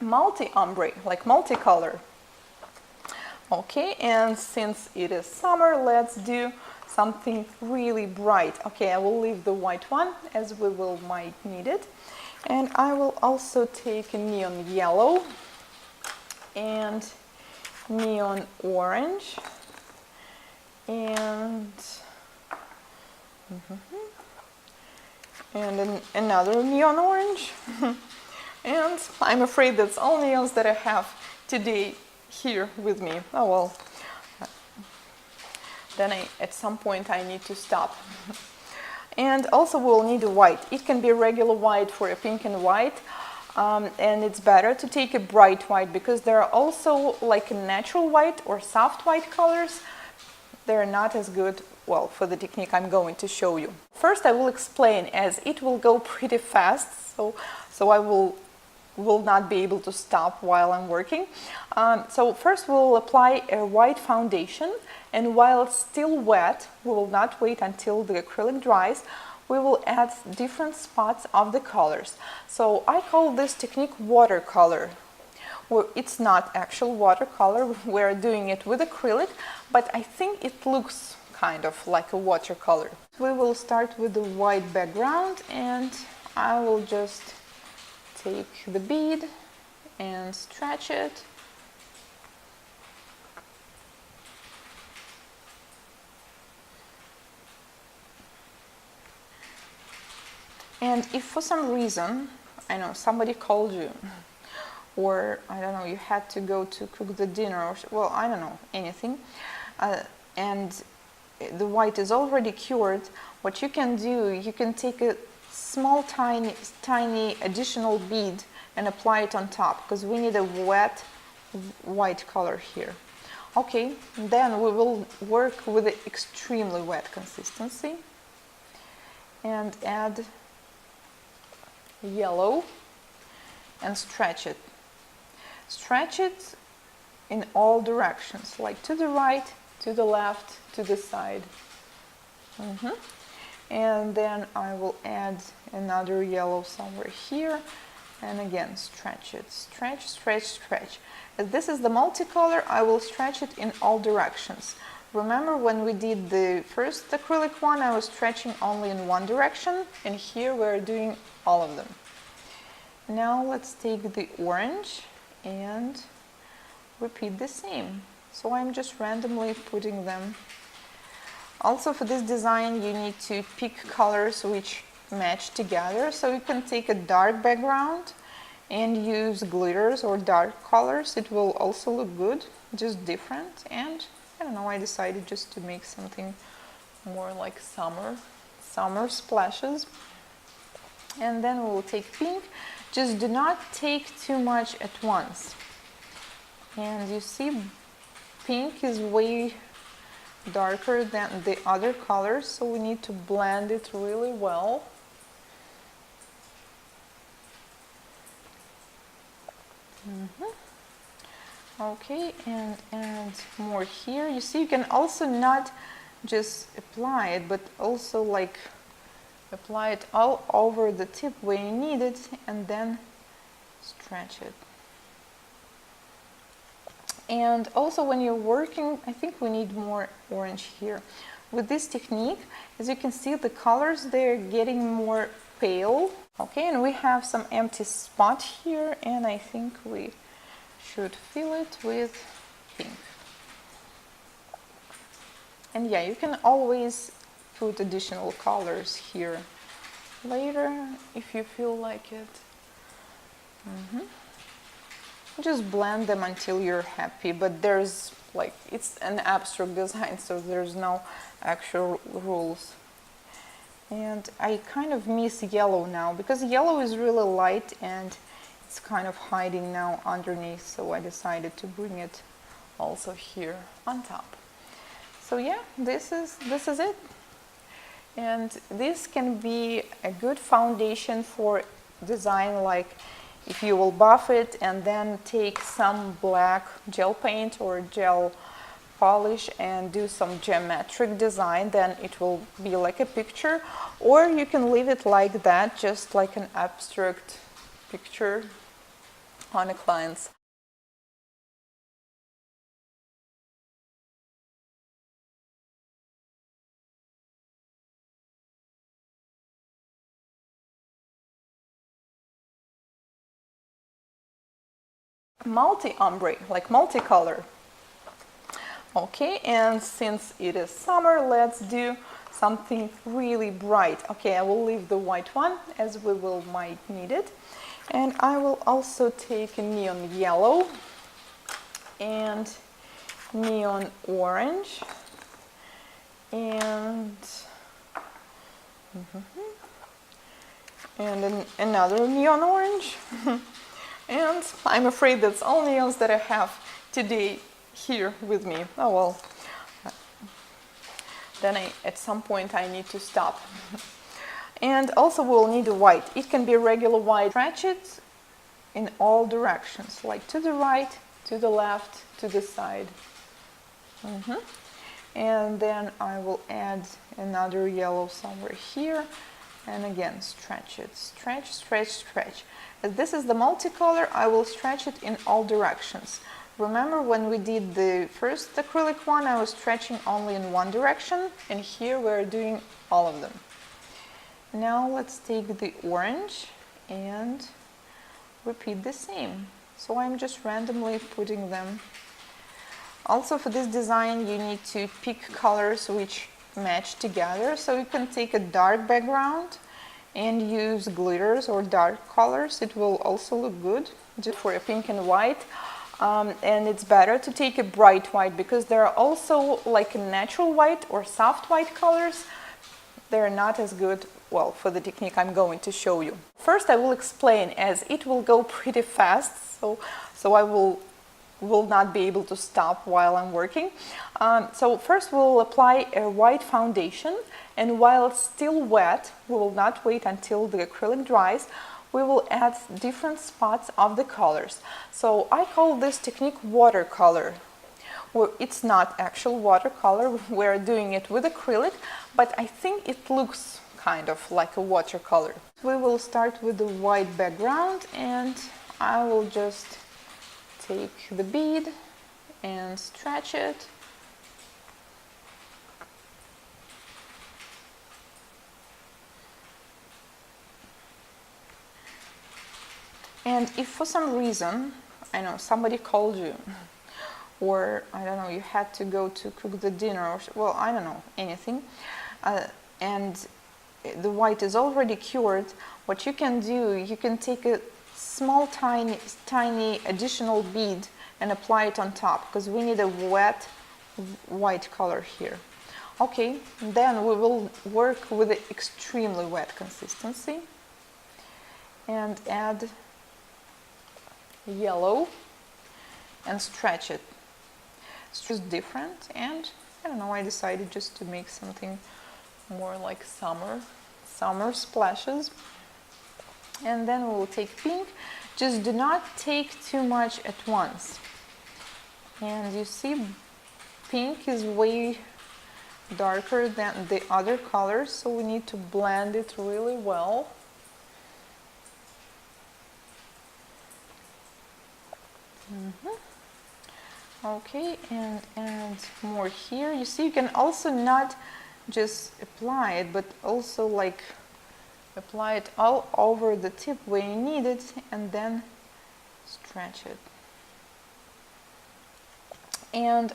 multi-ombre, like multicolor. Okay, and since it is summer, let's do something really bright. Okay, I will leave the white one as we might need it. And I will also take neon yellow and neon orange and another neon orange. And I'm afraid that's all neons that I have today here with me. Oh well, then at some point I need to stop. And also we'll need a white. It can be a regular white for a pink and white, and it's better to take a bright white because there are also like a natural white or soft white colors. They're not as good, well, for the technique I'm going to show you. First I will explain, as it will go pretty fast, so I will not be able to stop while I'm working. So first we'll apply a white foundation, and while it's still wet, we will not wait until the acrylic dries. We will add different spots of the colors. So I call this technique watercolor. Well, it's not actual watercolor, we're doing it with acrylic, but I think it looks kind of like a watercolor. We will start with the white background, and I will just take the bead and stretch it. And if for some reason, I know, somebody called you, or I don't know, you had to go to cook the dinner, or well, I don't know, anything, and the white is already cured, what you can do, you can take a small tiny additional bead and apply it on top, because we need a wet white color here. Okay, then we will work with the extremely wet consistency and add yellow and stretch it. Stretch it in all directions, like to the right, to the left, to the side. And then I will add another yellow somewhere here, and again stretch it. Stretch, stretch, stretch. As this is the multicolor, I will stretch it in all directions. Remember when we did the first acrylic one, I was stretching only in one direction, and here we're doing all of them. Now let's take the orange and repeat the same. So I'm just randomly putting them. Also for this design you need to pick colors which match together, so you can take a dark background and use glitters or dark colors. It will also look good, just different. And I don't know, I decided just to make something more like summer splashes. And then we'll take pink. Just do not take too much at once. And you see, pink is way darker than the other colors, so we need to blend it really well. Okay, and add more here. You see, you can also not just apply it, but also like apply it all over the tip where you need it, and then stretch it. And also when you're working, I think we need more orange here. With this technique, as you can see, the colors, they're getting more pale. Okay, and we have some empty spot here, and I think we should fill it with pink. And yeah, you can always put additional colors here later if you feel like it. Just blend them until you're happy, but there's like, it's an abstract design, so there's no actual rules. And I kind of miss yellow now, because yellow is really light and it's kind of hiding now underneath, so I decided to bring it also here on top. So yeah, this is it. And this can be a good foundation for design, like if you will buff it and then take some black gel paint or gel polish and do some geometric design, then it will be like a picture. Or you can leave it like that, just like an abstract picture. on the clients. Multi-ombre, like multicolor. Okay, and since it is summer, let's do something really bright. Okay, I will leave the white one as we might need it. And I will also take a neon yellow and neon orange and another neon orange. And I'm afraid that's all neons that I have today here with me. Oh well, then at some point I need to stop. And also we'll need a white. It can be regular white. Stretch it in all directions, like to the right, to the left, to the side. And then I will add another yellow somewhere here. And again, stretch it. Stretch, stretch, stretch. As this is the multicolor, I will stretch it in all directions. Remember when we did the first acrylic one, I was stretching only in one direction, and here we're doing all of them. Now let's take the orange and repeat the same. So I'm just randomly putting them. Also for this design, you need to pick colors which match together, so you can take a dark background and use glitters or dark colors. It will also look good just for a pink and white. And it's better to take a bright white because there are also like a natural white or soft white colors. They're not as good, well, for the technique I'm going to show you. First I will explain, as it will go pretty fast, so I will not be able to stop while I'm working. So first we'll apply a white foundation, and while it's still wet, we will not wait until the acrylic dries, we will add different spots of the colors. So I call this technique watercolor. Well, it's not actual watercolor, we're doing it with acrylic, but I think it looks kind of like a watercolor. We will start with the white background, and I will just take the bead and stretch it. And if for some reason, I know, somebody called you, or I don't know, you had to go to cook the dinner, or, well, I don't know, anything, and the white is already cured, what you can do, you can take a small tiny additional bead and apply it on top, because we need a wet white color here. Okay, then we will work with the extremely wet consistency and add yellow and stretch it. It's just different, and I don't know, I decided just to make something more like summer splashes. And then we will take pink. Just do not take too much at once. And you see, pink is way darker than the other colors, so we need to blend it really well. Okay, and add more here. You see, you can also not just apply it, but also like apply it all over the tip where you need it, and then stretch it. And